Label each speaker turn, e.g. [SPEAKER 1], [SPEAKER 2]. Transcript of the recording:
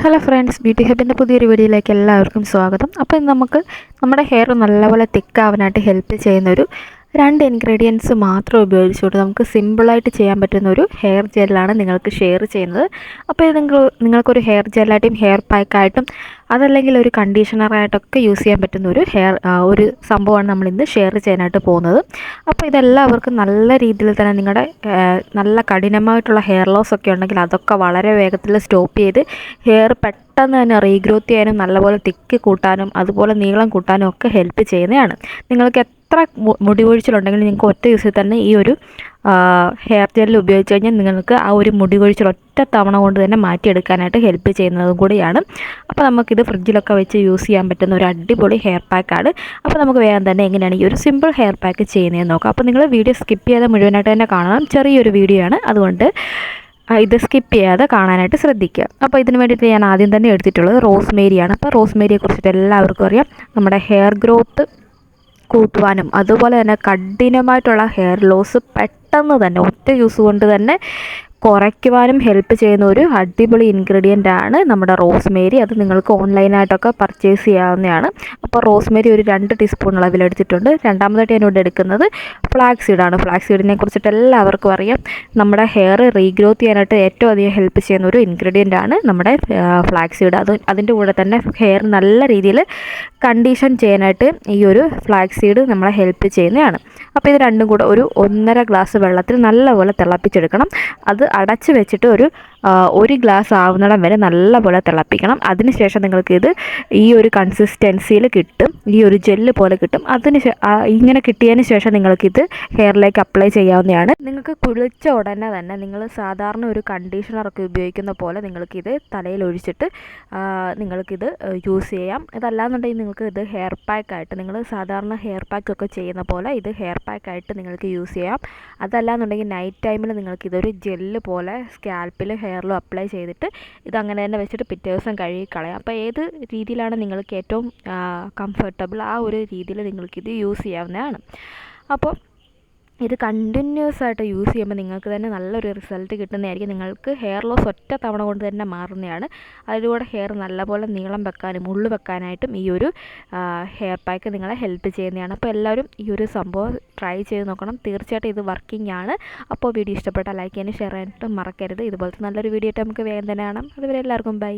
[SPEAKER 1] Hello friends, beauty ഹബിൻ്റെ പുതിയൊരു വീഡിയോയിലേക്ക് എല്ലാവർക്കും സ്വാഗതം. അപ്പോൾ നമുക്ക് നമ്മുടെ ഹെയർ നല്ലപോലെ തിക്കാവാനായിട്ട് ഹെൽപ്പ് ചെയ്യുന്നൊരു 2 ഇൻഗ്രീഡിയൻസ് മാത്രം ഉപയോഗിച്ചുകൊണ്ട് നമുക്ക് സിമ്പിളായിട്ട് ചെയ്യാൻ പറ്റുന്ന ഒരു ഹെയർ ജെല്ലാണ് നിങ്ങൾക്ക് ഷെയർ ചെയ്യുന്നത്. അപ്പോൾ ഇത് നിങ്ങൾക്കൊരു ഹെയർ ജെല്ലായിട്ടും ഹെയർ പാക്കായിട്ടും അതല്ലെങ്കിൽ ഒരു കണ്ടീഷണറായിട്ടൊക്കെ യൂസ് ചെയ്യാൻ പറ്റുന്ന ഒരു സംഭവമാണ് നമ്മളിന്ന് ഷെയർ ചെയ്യാനായിട്ട് പോകുന്നത്. അപ്പോൾ ഇതെല്ലാവർക്കും നല്ല രീതിയിൽ തന്നെ നിങ്ങളുടെ നല്ല കഠിനമായിട്ടുള്ള ഹെയർ ലോസ് ഒക്കെ ഉണ്ടെങ്കിൽ അതൊക്കെ വളരെ വേഗത്തിൽ സ്റ്റോപ്പ് ചെയ്ത് ഹെയർ പെട്ടെന്ന് തന്നെ റീഗ്രോത്ത് ചെയ്യാനും നല്ലപോലെ തിക്ക് കൂട്ടാനും അതുപോലെ നീളം കൂട്ടാനും ഒക്കെ ഹെൽപ്പ് ചെയ്യുന്നതാണ്. നിങ്ങൾക്ക് എത്ര മുടി കൊഴിച്ചിലുണ്ടെങ്കിലും നിങ്ങൾക്ക് ഒറ്റ ദിവസത്തിൽ തന്നെ ഈ ഒരു ഹെയർ ജെൽ ഉപയോഗിച്ച് കഴിഞ്ഞാൽ നിങ്ങൾക്ക് ആ ഒരു മുടി കൊഴിച്ചിൽ ഒറ്റ തവണ കൊണ്ട് തന്നെ മാറ്റിയെടുക്കാനായിട്ട് ഹെൽപ്പ് ചെയ്യുന്നതും കൂടിയാണ്. അപ്പോൾ നമുക്കിത് ഫ്രിഡ്ജിലൊക്കെ വെച്ച് യൂസ് ചെയ്യാൻ പറ്റുന്ന ഒരു അടിപൊളി ഹെയർ പാക്കാണ്. അപ്പോൾ നമുക്ക് വേഗം തന്നെ എങ്ങനെയാണ് ഈ ഒരു സിമ്പിൾ ഹെയർ പാക്ക് ചെയ്യുന്നതെന്ന് നോക്കാം. അപ്പോൾ നിങ്ങൾ വീഡിയോ സ്കിപ്പ് ചെയ്യാതെ മുഴുവനായിട്ട് തന്നെ കാണണം. ചെറിയൊരു വീഡിയോ ആണ്, അതുകൊണ്ട് ഇത് സ്കിപ്പ് ചെയ്യാതെ കാണാനായിട്ട് ശ്രദ്ധിക്കുക. അപ്പോൾ ഇതിന് വേണ്ടിയിട്ട് ഞാൻ ആദ്യം തന്നെ എടുത്തിട്ടുള്ളത് റോസ്മേരിയാണ്. അപ്പോൾ റോസ്മേരിയെ കുറിച്ചിട്ട് എല്ലാവർക്കും അറിയാം. നമ്മുടെ ഹെയർ ഗ്രോത്ത് കൂട്ടുവാനും അതുപോലെ തന്നെ കഠിനമായിട്ടുള്ള ഹെയർ ലോസ് പെട്ടെന്ന് തന്നെ ഒറ്റ യൂസ് കൊണ്ട് തന്നെ കുറയ്ക്കുവാനും ഹെൽപ്പ് ചെയ്യുന്ന ഒരു അടിപൊളി ഇൻഗ്രീഡിയൻ്റ് ആണ് നമ്മുടെ റോസ്മേരി. അത് നിങ്ങൾക്ക് ഓൺലൈനായിട്ടൊക്കെ പർച്ചേസ് ചെയ്യാവുന്നതാണ്. അപ്പോൾ റോസ്മേരി ഒരു 2 ടീസ്പൂൺ അളവിലെടുത്തിട്ടുണ്ട്. രണ്ടാമതായിട്ട് ഞാനിവിടെ എടുക്കുന്നത് ഫ്ലാക്സ് സീഡാണ്. ഫ്ലാക്സ് സീഡിനെ കുറിച്ചിട്ട് എല്ലാവർക്കും അറിയാം. നമ്മുടെ ഹെയർ റീഗ്രോത്ത് ചെയ്യാനായിട്ട് ഏറ്റവും അധികം ഹെൽപ്പ് ചെയ്യുന്ന ഒരു ഇൻഗ്രീഡിയൻ്റ് ആണ് നമ്മുടെ ഫ്ലാക്സ് സീഡ്. അതിൻ്റെ കൂടെ തന്നെ ഹെയർ നല്ല രീതിയിൽ കണ്ടീഷൻ ചെയ്യാനായിട്ട് ഈ ഒരു ഫ്ലാക്സ് സീഡ് നമ്മളെ ഹെൽപ്പ് ചെയ്യുന്നതാണ്. അപ്പോൾ ഇത് രണ്ടും കൂടെ ഒരു 1.5 ഗ്ലാസ് വെള്ളത്തിൽ നല്ലപോലെ തിളപ്പിച്ചെടുക്കണം. അത് അടച്ച് വെച്ചിട്ട് ഒരു ഗ്ലാസ് ആവുന്നിടം വരെ നല്ലപോലെ തിളപ്പിക്കണം. അതിനുശേഷം നിങ്ങൾക്കിത് ഈ ഒരു കൺസിസ്റ്റൻസിയിൽ കിട്ടും, ഈ ഒരു ജെല്ല് പോലെ കിട്ടും. ഇങ്ങനെ കിട്ടിയതിന് ശേഷം നിങ്ങൾക്കിത് ഹെയറിലേക്ക് അപ്ലൈ ചെയ്യാവുന്നതാണ്. നിങ്ങൾക്ക് കുളിച്ച ഉടനെ തന്നെ നിങ്ങൾ സാധാരണ ഒരു കണ്ടീഷണറൊക്കെ ഉപയോഗിക്കുന്ന പോലെ നിങ്ങൾക്കിത് തലയിൽ ഒഴിച്ചിട്ട് നിങ്ങൾക്കിത് യൂസ് ചെയ്യാം. ഇതല്ലാന്നുണ്ടെങ്കിൽ നിങ്ങൾക്ക് ഇത് ഹെയർ പാക്കായിട്ട് നിങ്ങൾ സാധാരണ ഹെയർ പാക്കൊക്കെ ചെയ്യുന്ന പോലെ ഇത് ഹെയർ പാക്കായിട്ട് നിങ്ങൾക്ക് യൂസ് ചെയ്യാം. അതല്ലാന്നുണ്ടെങ്കിൽ നൈറ്റ് ടൈമിൽ നിങ്ങൾക്കിതൊരു ജെല്ല് പോലെ സ്കാൽപ്പിൽ ഹെയറിലും അപ്ലൈ ചെയ്തിട്ട് ഇതങ്ങനെ തന്നെ വെച്ചിട്ട് പിറ്റേ ദിവസം കഴുകി കളയാം. അപ്പോൾ ഏത് രീതിയിലാണ് നിങ്ങൾക്ക് ഏറ്റവും കംഫർട്ടബിൾ ആ ഒരു രീതിയിൽ നിങ്ങൾക്കിത് യൂസ് ചെയ്യാവുന്നതാണ്. അപ്പോൾ ഇത് കണ്ടിന്യൂസ് ആയിട്ട് യൂസ് ചെയ്യുമ്പോൾ നിങ്ങൾക്ക് തന്നെ നല്ലൊരു റിസൾട്ട് കിട്ടുന്നതായിരിക്കും. നിങ്ങൾക്ക് ഹെയർ ലോസ് ഒറ്റ തവണ കൊണ്ട് തന്നെ മാറുന്നതാണ്. അതിലൂടെ ഹെയർ നല്ലപോലെ നീളം വെക്കാനും ഉള്ളു വെക്കാനായിട്ടും ഈ ഒരു ഹെയർ പാക്ക് നിങ്ങളെ ഹെൽപ്പ് ചെയ്യുന്നതാണ്. അപ്പോൾ എല്ലാവരും ഈ ഒരു സംഭവം ട്രൈ ചെയ്ത് നോക്കണം. തീർച്ചയായിട്ടും ഇത് വർക്കിംഗ് ആണ്. അപ്പോൾ വീഡിയോ ഇഷ്ടപ്പെട്ടാൽ ലൈക്ക് ചെയ്യാനും ഷെയർ ചെയ്യാനായിട്ടും മറക്കരുത്. ഇതുപോലത്തെ നല്ലൊരു വീഡിയോ ആയിട്ട് നമുക്ക് വേഗം തന്നെ കാണാം. അതുവരെ എല്ലാവർക്കും ബൈ.